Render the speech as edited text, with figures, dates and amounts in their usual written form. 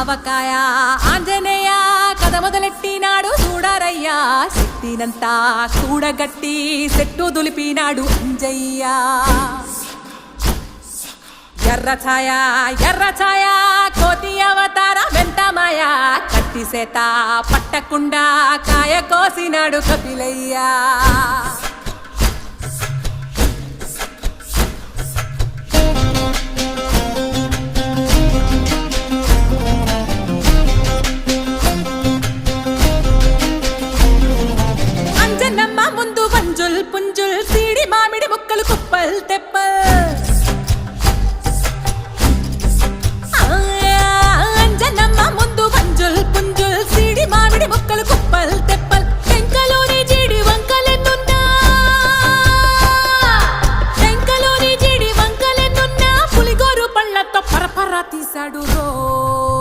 ఆవకాయ ఆంజనేయ కథ మొదలెట్టినాడు చూడరయ్యా శక్తినంతా కూడగట్టి చెట్టు దులిపినాడు అంజయ్య ఎర్ర ఛాయ కోతి అవతార వెంటమాయ కత్తి సేత పట్టకుండా కాయ కోసినాడు కపిలయ్య